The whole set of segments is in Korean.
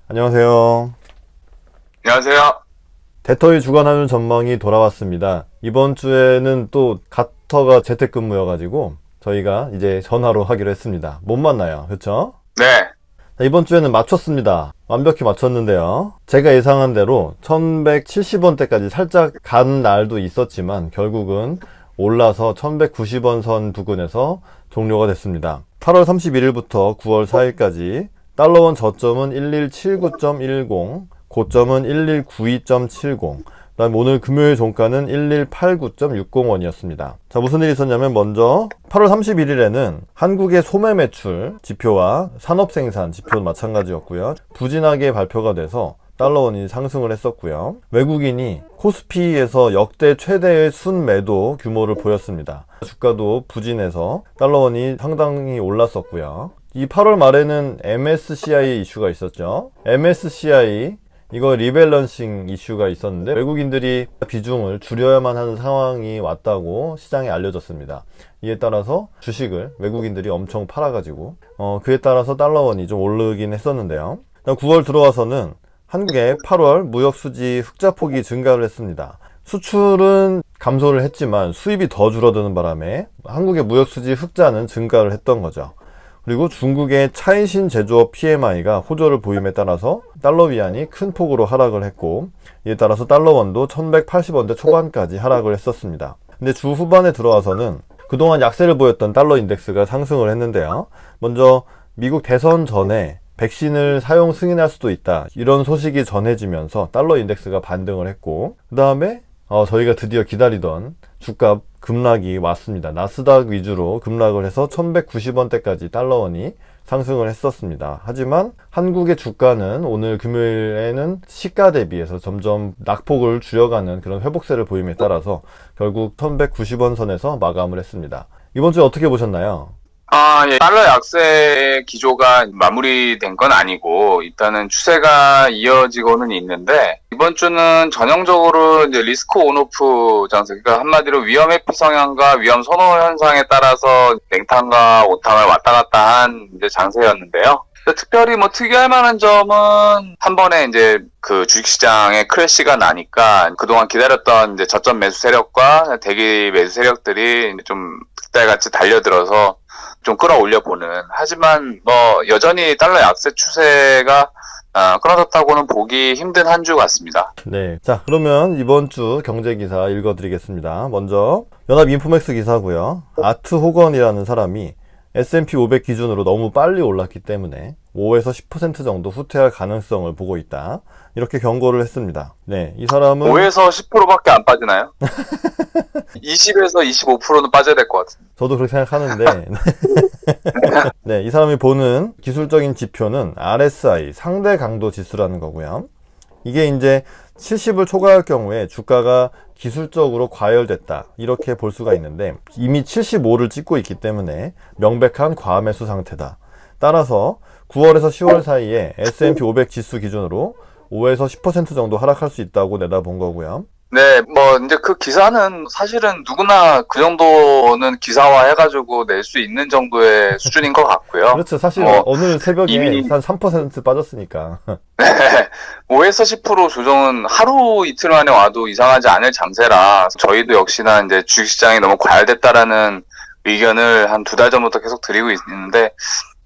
안녕하세요. 안녕하세요. 대터위 주간화면 전망이 돌아왔습니다. 이번 주에는 또 가터가 재택근무여가지고 저희가 이제 전화로 하기로 했습니다. 못 만나요. 그쵸? 네. 자, 이번 주에는 맞췄습니다. 완벽히 맞췄는데요. 제가 예상한 대로 1170원대까지 살짝 간 날도 있었지만 결국은 올라서 1190원 선 부근에서 종료가 됐습니다. 8월 31일부터 9월 4일까지 달러원 저점은 1179.10, 고점은 1192.70, 그 다음 오늘 금요일 종가는 1189.60원이었습니다. 자, 무슨 일이 있었냐면 먼저 8월 31일에는 한국의 소매 매출 지표와 산업생산 지표는 마찬가지였고요. 부진하게 발표가 돼서 달러원이 상승을 했었고요. 외국인이 코스피에서 역대 최대의 순매도 규모를 보였습니다. 주가도 부진해서 달러원이 상당히 올랐었고요. 이 8월 말에는 MSCI 이슈가 있었죠. MSCI 이거 리밸런싱 이슈가 있었는데 외국인들이 비중을 줄여야만 하는 상황이 왔다고 시장에 알려졌습니다. 이에 따라서 주식을 외국인들이 엄청 팔아가지고 그에 따라서 달러원이 좀 오르긴 했었는데요. 9월 들어와서는 한국의 8월 무역수지 흑자폭이 증가를 했습니다. 수출은 감소를 했지만 수입이 더 줄어드는 바람에 한국의 무역수지 흑자는 증가를 했던 거죠. 그리고 중국의 차이신 제조업 PMI가 호조를 보임에 따라서 달러 위안이 큰 폭으로 하락을 했고, 이에 따라서 달러원도 1180원대 초반까지 하락을 했었습니다. 근데 주 후반에 들어와서는 그동안 약세를 보였던 달러 인덱스가 상승을 했는데요. 먼저 미국 대선 전에 백신을 사용 승인할 수도 있다, 이런 소식이 전해지면서 달러 인덱스가 반등을 했고, 그 다음에 저희가 드디어 기다리던 주가 급락이 왔습니다. 나스닥 위주로 급락을 해서 1190원대까지 달러원이 상승을 했었습니다. 하지만 한국의 주가는 오늘 금요일에는 시가 대비해서 점점 낙폭을 줄여가는 그런 회복세를 보임에 따라서 결국 1190원 선에서 마감을 했습니다. 이번 주 어떻게 보셨나요? 예. 달러 약세 기조가 마무리된 건 아니고 일단은 추세가 이어지고는 있는데 이번 주는 전형적으로 이제 리스크 온오프 장세, 그러니까 한마디로 위험 회피 성향과 위험 선호 현상에 따라서 냉탕과 온탕을 왔다 갔다 한 이제 장세였는데요. 특별히 특이할 만한 점은 한 번에 이제 그 주식시장에 크래시가 나니까 그동안 기다렸던 이제 저점 매수 세력과 대기 매수 세력들이 이제 좀 득달같이 달려들어서 좀 끌어올려 보는. 하지만 여전히 달러 약세 추세가 끊어졌다고는 보기 힘든 한 주 같습니다. 네. 자, 그러면 이번 주 경제 기사 읽어드리겠습니다. 먼저 연합인포맥스 기사고요. 아트 호건이라는 사람이 S&P 500 기준으로 너무 빨리 올랐기 때문에 5에서 10% 정도 후퇴할 가능성을 보고 있다, 이렇게 경고를 했습니다. 네, 이 사람은 5에서 10%밖에 안 빠지나요? 20에서 25%는 빠져야 될 것 같습니다. 저도 그렇게 생각하는데 네, 이 사람이 보는 기술적인 지표는 RSI, 상대 강도 지수라는 거고요. 이게 이제 70을 초과할 경우에 주가가 기술적으로 과열됐다, 이렇게 볼 수가 있는데 이미 75를 찍고 있기 때문에 명백한 과매수 상태다. 따라서 9월에서 10월 사이에 S&P 500 지수 기준으로 5에서 10% 정도 하락할 수 있다고 내다본 거고요. 네, 이제 그 기사는 사실은 누구나 그 정도는 기사화 해가지고 낼 수 있는 정도의 수준인 것 같고요. 그렇죠. 사실 오늘 새벽에 이미 한 3% 빠졌으니까. 5에서 10% 조정은 하루 이틀 만에 와도 이상하지 않을 장세라 저희도 역시나 이제 주식시장이 너무 과열됐다라는 의견을 한 2달 전부터 계속 드리고 있는데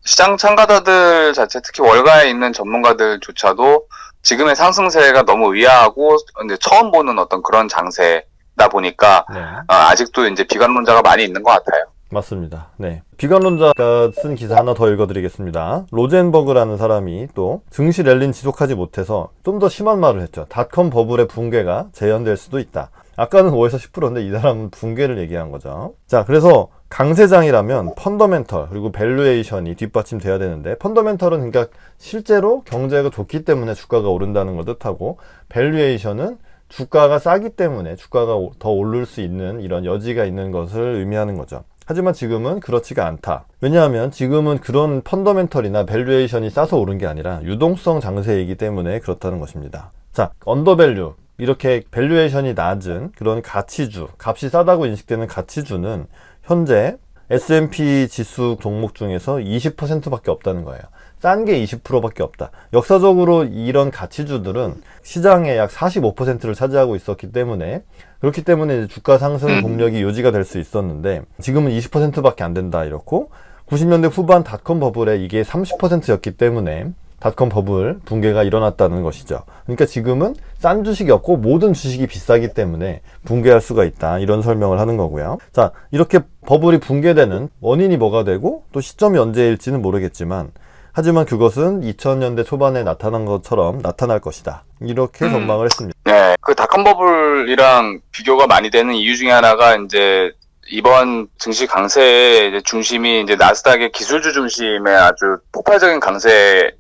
시장 참가자들 자체, 특히 월가에 있는 전문가들조차도 지금의 상승세가 너무 의아하고 이제 처음 보는 어떤 그런 장세다 보니까 네. 아직도 이제 비관론자가 많이 있는 것 같아요. 맞습니다. 네. 비관론자가 쓴 기사 하나 더 읽어드리겠습니다. 로젠버그라는 사람이 또 증시 랠리는 지속하지 못해서 좀 더 심한 말을 했죠. 닷컴 버블의 붕괴가 재현될 수도 있다. 아까는 5에서 10%인데 이 사람은 붕괴를 얘기한 거죠. 자, 그래서 강세장이라면 펀더멘털 그리고 밸류에이션이 뒷받침돼야 되는데, 펀더멘털은 그러니까 실제로 경제가 좋기 때문에 주가가 오른다는 걸 뜻하고, 밸류에이션은 주가가 싸기 때문에 주가가 더 오를 수 있는 이런 여지가 있는 것을 의미하는 거죠. 하지만 지금은 그렇지가 않다. 왜냐하면 지금은 그런 펀더멘털이나 밸류에이션이 싸서 오른 게 아니라 유동성 장세이기 때문에 그렇다는 것입니다. 자, 언더밸류, 이렇게 밸류에이션이 낮은 그런 가치주, 값이 싸다고 인식되는 가치주는 현재 S&P 지수 종목 중에서 20%밖에 없다는 거예요. 싼 게 20%밖에 없다. 역사적으로 이런 가치주들은 시장의 약 45%를 차지하고 있었기 때문에, 그렇기 때문에 이제 주가 상승 동력이 유지가 될 수 있었는데, 지금은 20%밖에 안 된다 이렇고, 90년대 후반 닷컴 버블에 이게 30%였기 때문에 닷컴 버블 붕괴가 일어났다는 것이죠. 그러니까 지금은 싼 주식이 없고 모든 주식이 비싸기 때문에 붕괴할 수가 있다, 이런 설명을 하는 거고요. 자, 이렇게 버블이 붕괴되는 원인이 뭐가 되고 또 시점이 언제일지는 모르겠지만, 하지만 그것은 2000년대 초반에 나타난 것처럼 나타날 것이다, 이렇게 전망을 했습니다. 네, 그 닷컴 버블이랑 비교가 많이 되는 이유 중에 하나가 이제 이번 증시 강세의 이제 중심이 이제 나스닥의 기술주 중심의 아주 폭발적인 강세에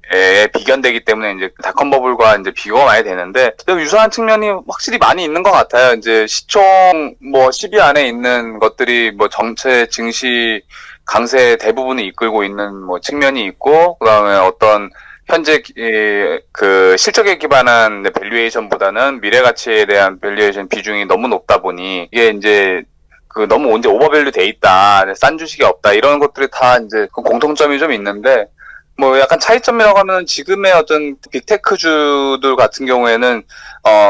비견되기 때문에 이제 닷컴 버블과 이제 비교가 많이 되는데, 유사한 측면이 확실히 많이 있는 것 같아요. 이제 시총 뭐 10위 안에 있는 것들이 뭐 전체 증시 강세 대부분을 이끌고 있는 뭐 측면이 있고, 그다음에 어떤 현재 그 실적에 기반한 밸류에이션보다는 미래 가치에 대한 밸류에이션 비중이 너무 높다 보니 이게 이제 그 너무 이제 오버밸류 돼 있다, 싼 주식이 없다, 이런 것들이 다 이제 그 공통점이 좀 있는데, 뭐 약간 차이점이라고 하면 지금의 어떤 빅테크주들 같은 경우에는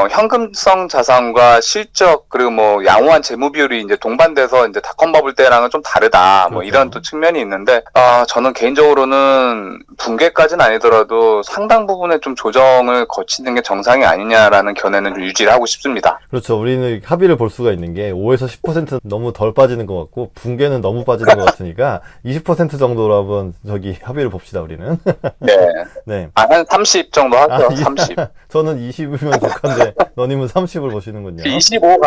현금성 자산과 실적, 그리고 뭐 양호한 재무 비율이 이제 동반돼서 이제 닷컴 버블 때랑은 좀 다르다, 뭐 이런 또 측면이 있는데, 저는 개인적으로는 붕괴까지는 아니더라도 상당 부분의 좀 조정을 거치는 게 정상이 아니냐라는 견해는 좀 유지를 하고 싶습니다. 그렇죠. 우리는 합의를 볼 수가 있는 게 5에서 10% 너무 덜 빠지는 것 같고 붕괴는 너무 빠지는 것 같으니까 20% 정도로 한번 저기 합의를 봅시다, 우리는. 네. 네. 한 30 정도 하죠. 30. 저는 20이면 족한데 너님은 30을 보시는군요. 25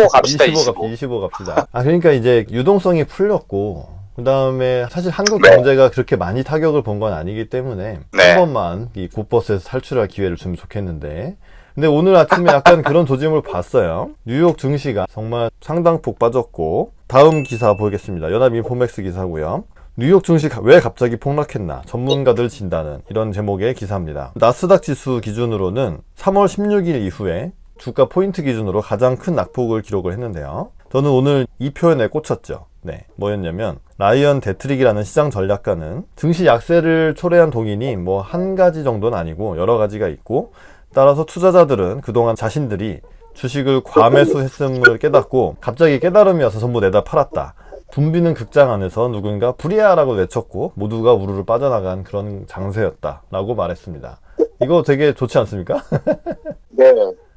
갑시다. 25 갑시다. 그러니까 이제 유동성이 풀렸고, 그 다음에 사실 한국 네. 경제가 그렇게 많이 타격을 본 건 아니기 때문에 네. 한 번만 이 굿버스에서 탈출할 기회를 주면 좋겠는데, 근데 오늘 아침에 약간 그런 조짐을 봤어요. 뉴욕 증시가 정말 상당폭 빠졌고, 다음 기사 보겠습니다. 연합인포맥스 기사고요. 뉴욕 증시 왜 갑자기 폭락했나, 전문가들 진단은, 이런 제목의 기사입니다. 나스닥 지수 기준으로는 3월 16일 이후에 주가 포인트 기준으로 가장 큰 낙폭을 기록을 했는데요. 저는 오늘 이 표현에 꽂혔죠. 네, 뭐였냐면 라이언 데트릭이라는 시장 전략가는 증시 약세를 초래한 동인이 뭐 한 가지 정도는 아니고 여러 가지가 있고, 따라서 투자자들은 그동안 자신들이 주식을 과매수했음을 깨닫고 갑자기 깨달음이 와서 전부 내다 팔았다. 붐비는 극장 안에서 누군가 불이야라고 외쳤고 모두가 우르르 빠져나간 그런 장세였다 라고 말했습니다. 이거 되게 좋지 않습니까? 네,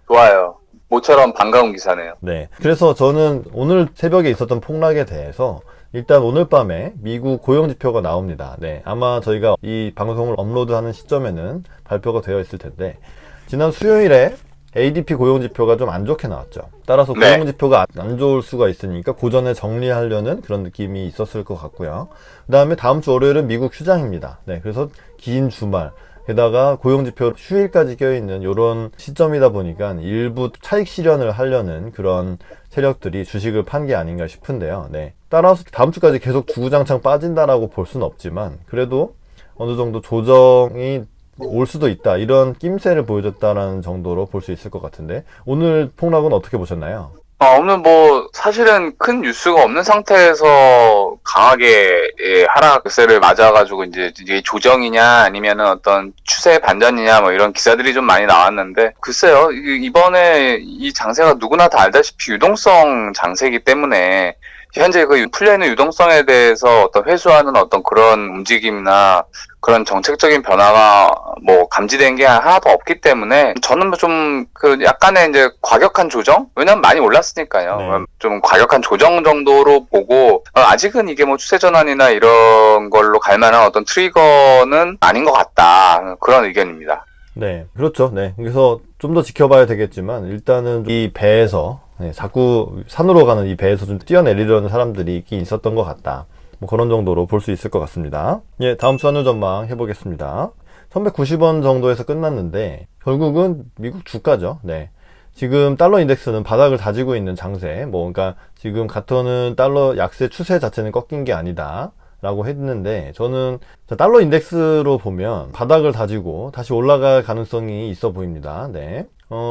좋아요. 모처럼 반가운 기사네요. 네, 그래서 저는 오늘 새벽에 있었던 폭락에 대해서 일단 오늘 밤에 미국 고용지표가 나옵니다. 네, 아마 저희가 이 방송을 업로드하는 시점에는 발표가 되어 있을 텐데, 지난 수요일에 ADP 고용지표가 좀 안 좋게 나왔죠. 따라서 네. 고용지표가 안 좋을 수가 있으니까 그 전에 정리하려는 그런 느낌이 있었을 것 같고요. 그 다음에 다음 주 월요일은 미국 휴장입니다. 네, 그래서 긴 주말, 게다가 고용지표 휴일까지 껴있는 이런 시점이다 보니까 일부 차익 실현을 하려는 그런 세력들이 주식을 판 게 아닌가 싶은데요. 네, 따라서 다음 주까지 계속 주구장창 빠진다라고 볼 수는 없지만 그래도 어느 정도 조정이 올 수도 있다, 이런 낌새를 보여줬다라는 정도로 볼 수 있을 것 같은데, 오늘 폭락은 어떻게 보셨나요? 오늘 뭐 사실은 큰 뉴스가 없는 상태에서 강하게 하락세를 맞아가지고 이제 이게 조정이냐 아니면은 어떤 추세 반전이냐 뭐 이런 기사들이 좀 많이 나왔는데, 글쎄요, 이번에 이 장세가 누구나 다 알다시피 유동성 장세이기 때문에 현재 그 풀려있는 유동성에 대해서 어떤 회수하는 어떤 그런 움직임이나 그런 정책적인 변화가 뭐 감지된 게 하나도 없기 때문에 저는 좀 그 약간의 이제 과격한 조정? 왜냐면 많이 올랐으니까요. 네. 좀 과격한 조정 정도로 보고, 아직은 이게 뭐 추세 전환이나 이런 걸로 갈 만한 어떤 트리거는 아닌 것 같다, 그런 의견입니다. 네, 그렇죠. 네, 그래서 좀 더 지켜봐야 되겠지만 일단은 이 배에서, 네, 자꾸 산으로 가는 이 배에서 좀 뛰어내리려는 사람들이 있긴 있었던 것 같다, 뭐 그런 정도로 볼 수 있을 것 같습니다. 예, 다음 주 환율 전망 해보겠습니다. 1190원 정도에서 끝났는데 결국은 미국 주가죠. 네, 지금 달러 인덱스는 바닥을 다지고 있는 장세, 뭐 그러니까 지금 가터는 달러 약세 추세 자체는 꺾인 게 아니다 라고 했는데, 저는 달러 인덱스로 보면 바닥을 다지고 다시 올라갈 가능성이 있어 보입니다. 네,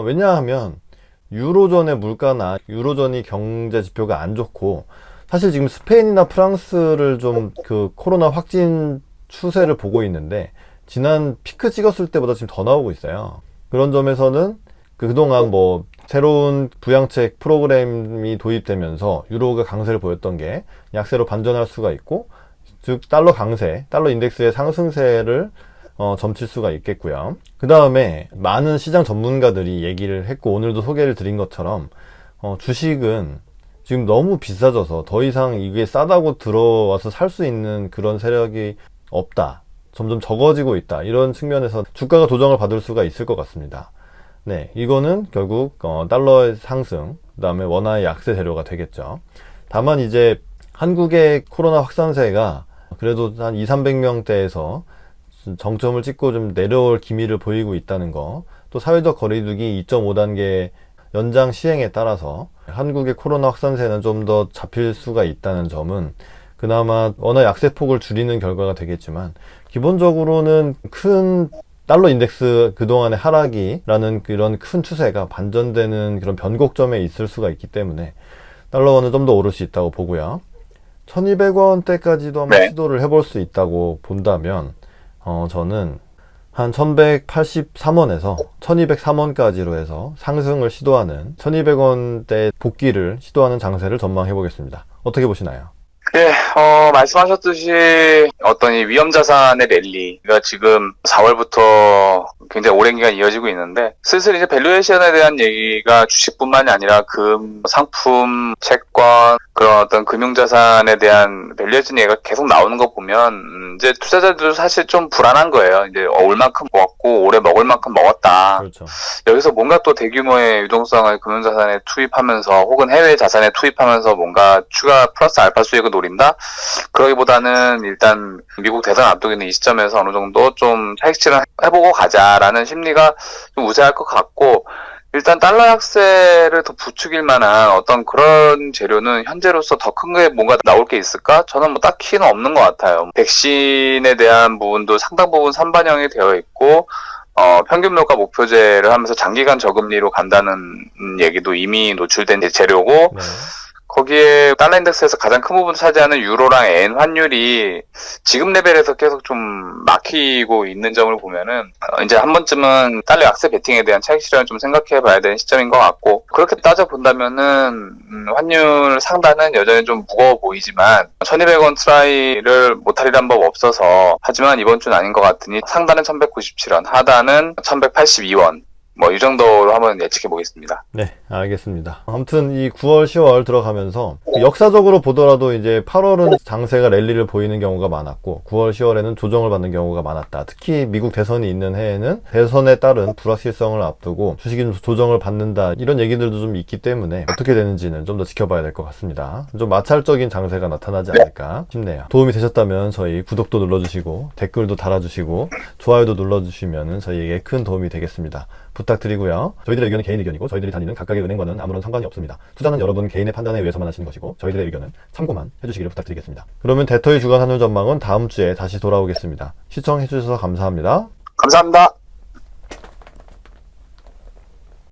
왜냐하면 유로존의 물가나 유로존이 경제 지표가 안 좋고, 사실 지금 스페인이나 프랑스를 좀 그 코로나 확진 추세를 보고 있는데 지난 피크 찍었을 때보다 지금 더 나오고 있어요. 그런 점에서는 그동안 뭐 새로운 부양책 프로그램이 도입되면서 유로가 강세를 보였던 게 약세로 반전할 수가 있고, 즉 달러 강세, 달러 인덱스의 상승세를 점칠 수가 있겠고요. 그 다음에 많은 시장 전문가들이 얘기를 했고 오늘도 소개를 드린 것처럼 주식은 지금 너무 비싸져서 더 이상 이게 싸다고 들어와서 살 수 있는 그런 세력이 없다, 점점 적어지고 있다, 이런 측면에서 주가가 조정을 받을 수가 있을 것 같습니다. 네, 이거는 결국 달러의 상승, 그 다음에 원화의 약세 재료가 되겠죠. 다만 이제 한국의 코로나 확산세가 그래도 한 200~300명대에서 정점을 찍고 좀 내려올 기미를 보이고 있다는 거, 또 사회적 거리두기 2.5단계 연장 시행에 따라서 한국의 코로나 확산세는 좀 더 잡힐 수가 있다는 점은 그나마 원화 약세폭을 줄이는 결과가 되겠지만, 기본적으로는 큰 달러 인덱스 그동안의 하락이라는 그런 큰 추세가 반전되는 그런 변곡점에 있을 수가 있기 때문에 달러원은 좀 더 오를 수 있다고 보고요. 1200원대까지도 한번 네. 시도를 해볼 수 있다고 본다면 저는 한 1183원에서 1203원까지로 해서 상승을 시도하는 1200원대 복귀를 시도하는 장세를 전망해 보겠습니다. 어떻게 보시나요? 예, 말씀하셨듯이 어떤 이 위험 자산의 랠리가 지금 4월부터 굉장히 오랜 기간 이어지고 있는데, 슬슬 이제 밸류에이션에 대한 얘기가 주식뿐만이 아니라 금, 상품, 채권, 그런 어떤 금융자산에 대한 밸류에이션 얘기가 계속 나오는 거 보면 이제 투자자들도 사실 좀 불안한 거예요. 이제 올 만큼 먹었고 올해 먹을 만큼 먹었다. 그렇죠. 여기서 뭔가 또 대규모의 유동성을 금융자산에 투입하면서 혹은 해외 자산에 투입하면서 뭔가 추가 플러스 알파 수익을 노린다? 그러기보다는 일단 미국 대선 앞두고 있는 이 시점에서 어느 정도 좀 차익 실현 해보고 가자라는 심리가 좀 우세할 것 같고, 일단 달러 약세를 더 부추길 만한 어떤 그런 재료는 현재로서 더 큰 게 뭔가 나올 게 있을까? 저는 뭐 딱히는 없는 것 같아요. 백신에 대한 부분도 상당 부분 선반영이 되어 있고, 평균 물가 목표제를 하면서 장기간 저금리로 간다는 얘기도 이미 노출된 재료고, 네. 거기에 달러 인덱스에서 가장 큰 부분을 차지하는 유로랑 엔 환율이 지금 레벨에서 계속 좀 막히고 있는 점을 보면은 이제 한 번쯤은 달러 약세 베팅에 대한 차익 실현을 좀 생각해 봐야 되는 시점인 것 같고, 그렇게 따져 본다면은 환율 상단은 여전히 좀 무거워 보이지만 1200원 트라이를 못할 법 없어서, 하지만 이번 주는 아닌 것 같으니 상단은 1197원, 하단은 1182원, 뭐 이 정도로 한번 예측해 보겠습니다. 네, 알겠습니다. 아무튼 이 9월, 10월 들어가면서 역사적으로 보더라도 이제 8월은 장세가 랠리를 보이는 경우가 많았고 9월, 10월에는 조정을 받는 경우가 많았다. 특히 미국 대선이 있는 해에는 대선에 따른 불확실성을 앞두고 주식이 좀 조정을 받는다, 이런 얘기들도 좀 있기 때문에 어떻게 되는지는 좀 더 지켜봐야 될 것 같습니다. 좀 마찰적인 장세가 나타나지 않을까 싶네요. 도움이 되셨다면 저희 구독도 눌러주시고 댓글도 달아주시고 좋아요도 눌러주시면 저희에게 큰 도움이 되겠습니다. 부탁드리고요. 저희들의 의견은 개인 의견이고 저희들이 다니는 각각의 은행과는 아무런 상관이 없습니다. 투자는 여러분 개인의 판단에 의해서만 하시는 것이고 저희들의 의견은 참고만 해주시기를 부탁드리겠습니다. 그러면 대토의 주간 환율 전망은 다음 주에 다시 돌아오겠습니다. 시청해주셔서 감사합니다. 감사합니다.